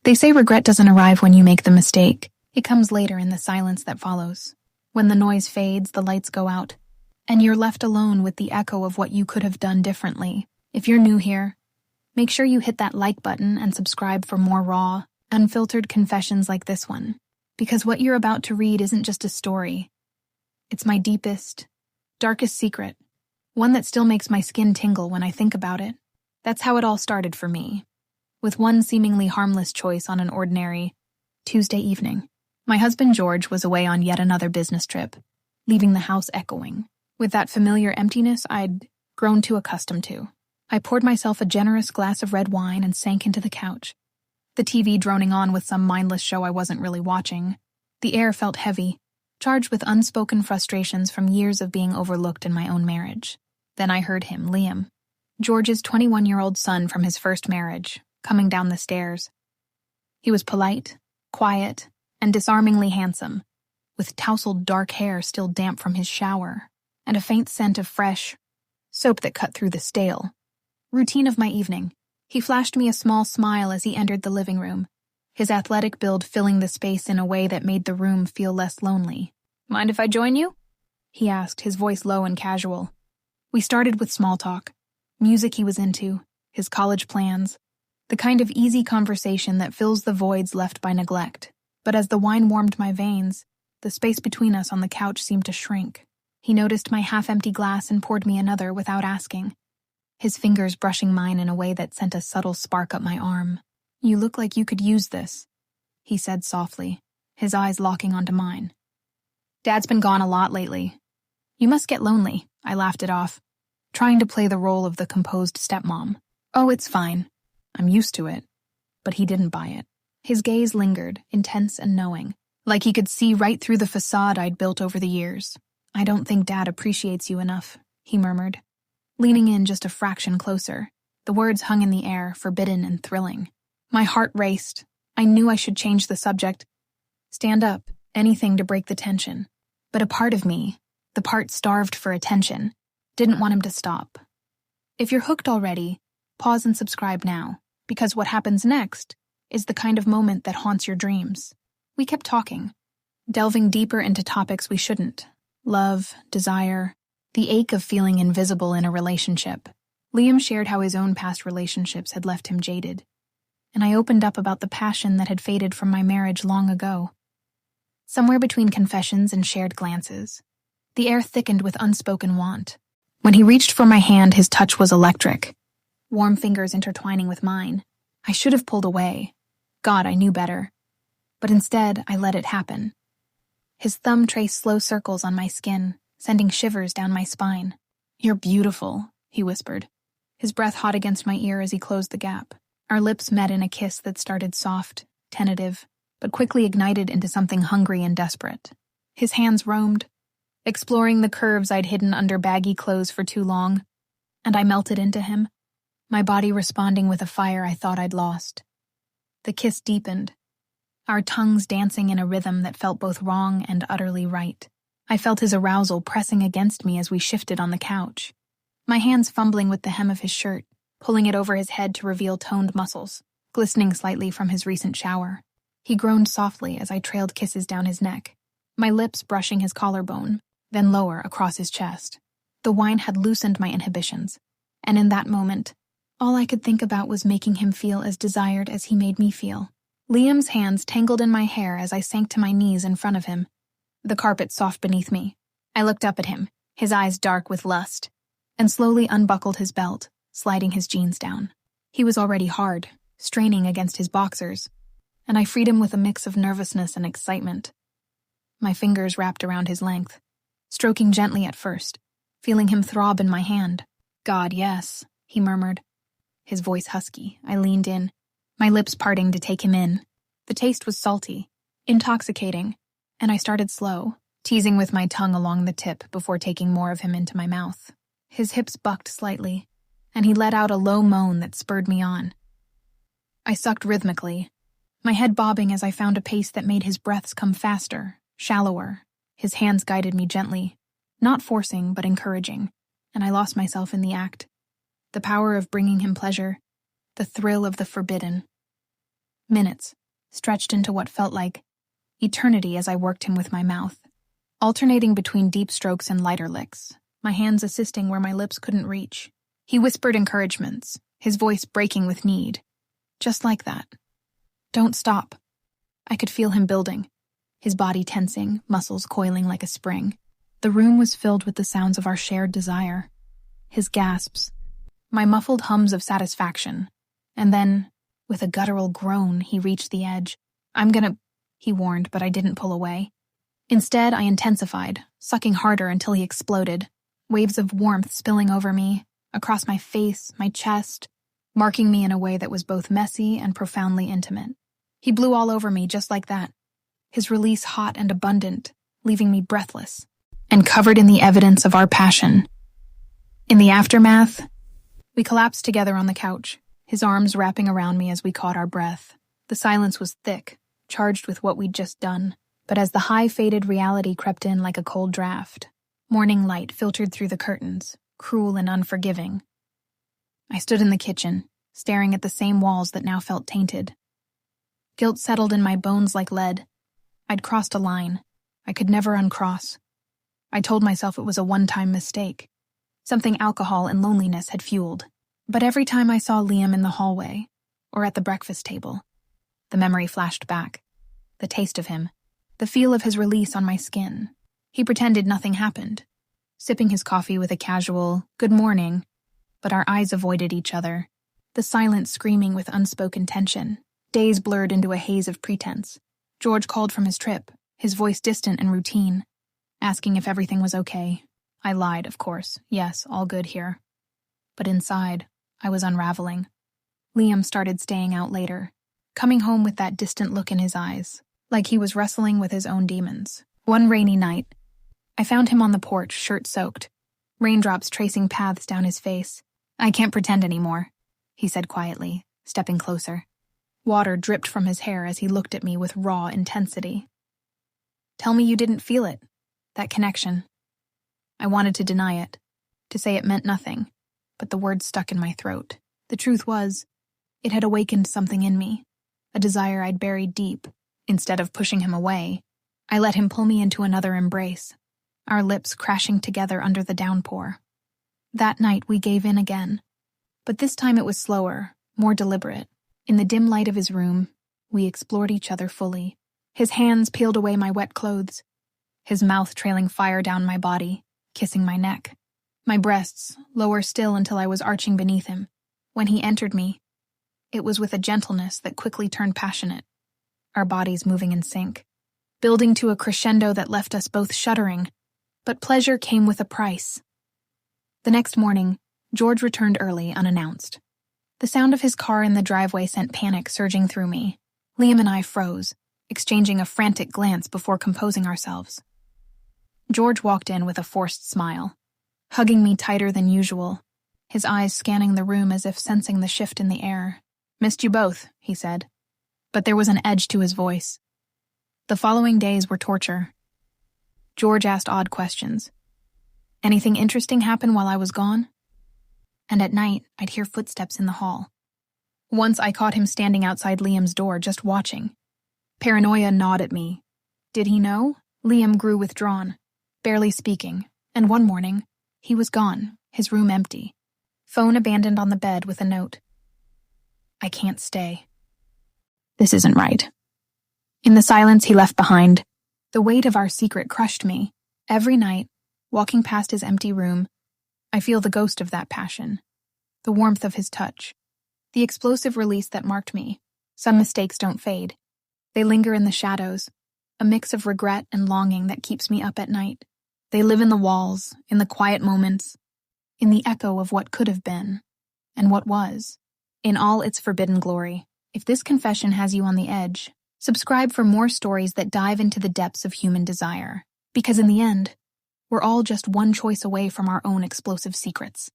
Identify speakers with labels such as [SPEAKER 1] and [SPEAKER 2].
[SPEAKER 1] They say regret doesn't arrive when you make the mistake. It comes later in the silence that follows. When the noise fades, the lights go out, and you're left alone with the echo of what you could have done differently. If you're new here, make sure you hit that like button and subscribe for more raw, unfiltered confessions like this one. Because what you're about to read isn't just a story. It's my deepest, darkest secret, one that still makes my skin tingle when I think about it. That's how it all started for me, with one seemingly harmless choice on an ordinary Tuesday evening. My husband George was away on yet another business trip, leaving the house echoing with that familiar emptiness I'd grown too accustomed to. I poured myself a generous glass of red wine and sank into the couch, the TV droning on with some mindless show I wasn't really watching. The air felt heavy, charged with unspoken frustrations from years of being overlooked in my own marriage. Then I heard him, Liam, George's 21-year-old son from his first marriage, coming down the stairs. He was polite, quiet, and disarmingly handsome, with tousled dark hair still damp from his shower, and a faint scent of fresh soap that cut through the stale. Routine of my evening. He flashed me a small smile as he entered the living room, his athletic build filling the space in a way that made the room feel less lonely. "Mind if I join you?" he asked, his voice low and casual. We started with small talk, music he was into, his college plans, the kind of easy conversation that fills the voids left by neglect. But as the wine warmed my veins, the space between us on the couch seemed to shrink. He noticed my half-empty glass and poured me another without asking, his fingers brushing mine in a way that sent a subtle spark up my arm. "You look like you could use this," he said softly, his eyes locking onto mine. "Dad's been gone a lot lately. You must get lonely," I laughed it off, trying to play the role of the composed stepmom. "Oh, it's fine. I'm used to it." But he didn't buy it. His gaze lingered, intense and knowing, like he could see right through the facade I'd built over the years. "I don't think Dad appreciates you enough," he murmured, leaning in just a fraction closer. The words hung in the air, forbidden and thrilling. My heart raced. I knew I should change the subject, stand up, anything to break the tension. But a part of me, the part starved for attention, didn't want him to stop. If you're hooked already, pause and subscribe now, because what happens next is the kind of moment that haunts your dreams. We kept talking, delving deeper into topics we shouldn't. Love, desire, the ache of feeling invisible in a relationship. Liam shared how his own past relationships had left him jaded, and I opened up about the passion that had faded from my marriage long ago. Somewhere between confessions and shared glances, the air thickened with unspoken want. When he reached for my hand, his touch was electric, warm fingers intertwining with mine. I should have pulled away. God, I knew better. But instead, I let it happen. His thumb traced slow circles on my skin, sending shivers down my spine. "You're beautiful," he whispered, his breath hot against my ear as he closed the gap. Our lips met in a kiss that started soft, tentative, but quickly ignited into something hungry and desperate. His hands roamed, exploring the curves I'd hidden under baggy clothes for too long, and I melted into him, my body responding with a fire I thought I'd lost. The kiss deepened, our tongues dancing in a rhythm that felt both wrong and utterly right. I felt his arousal pressing against me as we shifted on the couch, my hands fumbling with the hem of his shirt, pulling it over his head to reveal toned muscles, glistening slightly from his recent shower. He groaned softly as I trailed kisses down his neck, my lips brushing his collarbone, then lower across his chest. The wine had loosened my inhibitions, and in that moment, all I could think about was making him feel as desired as he made me feel. Liam's hands tangled in my hair as I sank to my knees in front of him, the carpet soft beneath me. I looked up at him, his eyes dark with lust, and slowly unbuckled his belt, sliding his jeans down. He was already hard, straining against his boxers, and I freed him with a mix of nervousness and excitement. My fingers wrapped around his length, stroking gently at first, feeling him throb in my hand. "God, yes," he murmured, his voice husky. I leaned in, my lips parting to take him in. The taste was salty, intoxicating, and I started slow, teasing with my tongue along the tip before taking more of him into my mouth. His hips bucked slightly, and he let out a low moan that spurred me on. I sucked rhythmically, my head bobbing as I found a pace that made his breaths come faster, shallower. His hands guided me gently, not forcing but encouraging, and I lost myself in the act. The power of bringing him pleasure, the thrill of the forbidden. Minutes, stretched into what felt like eternity as I worked him with my mouth, alternating between deep strokes and lighter licks, my hands assisting where my lips couldn't reach. He whispered encouragements, his voice breaking with need. Just like that. Don't stop. I could feel him building, his body tensing, muscles coiling like a spring. The room was filled with the sounds of our shared desire. His gasps, my muffled hums of satisfaction. And then, with a guttural groan, he reached the edge. "I'm gonna," he warned, but I didn't pull away. Instead, I intensified, sucking harder until he exploded, waves of warmth spilling over me, across my face, my chest, marking me in a way that was both messy and profoundly intimate. He blew all over me just like that, his release hot and abundant, leaving me breathless and covered in the evidence of our passion. In the aftermath, we collapsed together on the couch, his arms wrapping around me as we caught our breath. The silence was thick, charged with what we'd just done, but as the high-faded reality crept in like a cold draft, morning light filtered through the curtains, cruel and unforgiving. I stood in the kitchen, staring at the same walls that now felt tainted. Guilt settled in my bones like lead. I'd crossed a line I could never uncross. I told myself it was a one-time mistake, something alcohol and loneliness had fueled. But every time I saw Liam in the hallway, or at the breakfast table, the memory flashed back. The taste of him, the feel of his release on my skin. He pretended nothing happened, sipping his coffee with a casual, "good morning," but our eyes avoided each other, the silence screaming with unspoken tension. Days blurred into a haze of pretense. George called from his trip, his voice distant and routine, asking if everything was okay. I lied, of course. Yes, all good here. But inside, I was unraveling. Liam started staying out later, coming home with that distant look in his eyes, like he was wrestling with his own demons. One rainy night, I found him on the porch, shirt soaked, raindrops tracing paths down his face. "I can't pretend anymore," he said quietly, stepping closer. Water dripped from his hair as he looked at me with raw intensity. "Tell me you didn't feel it, that connection." I wanted to deny it, to say it meant nothing, but the words stuck in my throat. The truth was, it had awakened something in me, a desire I'd buried deep. Instead of pushing him away, I let him pull me into another embrace, our lips crashing together under the downpour. That night we gave in again, but this time it was slower, more deliberate. In the dim light of his room, we explored each other fully. His hands peeled away my wet clothes, his mouth trailing fire down my body, kissing my neck. My breasts, lower still until I was arching beneath him. When he entered me, it was with a gentleness that quickly turned passionate, our bodies moving in sync, building to a crescendo that left us both shuddering, but pleasure came with a price. The next morning, George returned early, unannounced. The sound of his car in the driveway sent panic surging through me. Liam and I froze, exchanging a frantic glance before composing ourselves. George walked in with a forced smile, hugging me tighter than usual, his eyes scanning the room as if sensing the shift in the air. "Missed you both," he said, but there was an edge to his voice. The following days were torture. George asked odd questions. Anything interesting happen while I was gone? And at night, I'd hear footsteps in the hall. Once I caught him standing outside Liam's door, just watching. Paranoia gnawed at me. Did he know? Liam grew withdrawn, barely speaking, and one morning, he was gone, his room empty. Phone abandoned on the bed with a note. "I can't stay. This isn't right." In the silence he left behind, the weight of our secret crushed me. Every night, walking past his empty room, I feel the ghost of that passion, the warmth of his touch, the explosive release that marked me. Some mistakes don't fade. They linger in the shadows, a mix of regret and longing that keeps me up at night. They live in the walls, in the quiet moments, in the echo of what could have been, and what was, in all its forbidden glory. If this confession has you on the edge, subscribe for more stories that dive into the depths of human desire. Because in the end, we're all just one choice away from our own explosive secrets.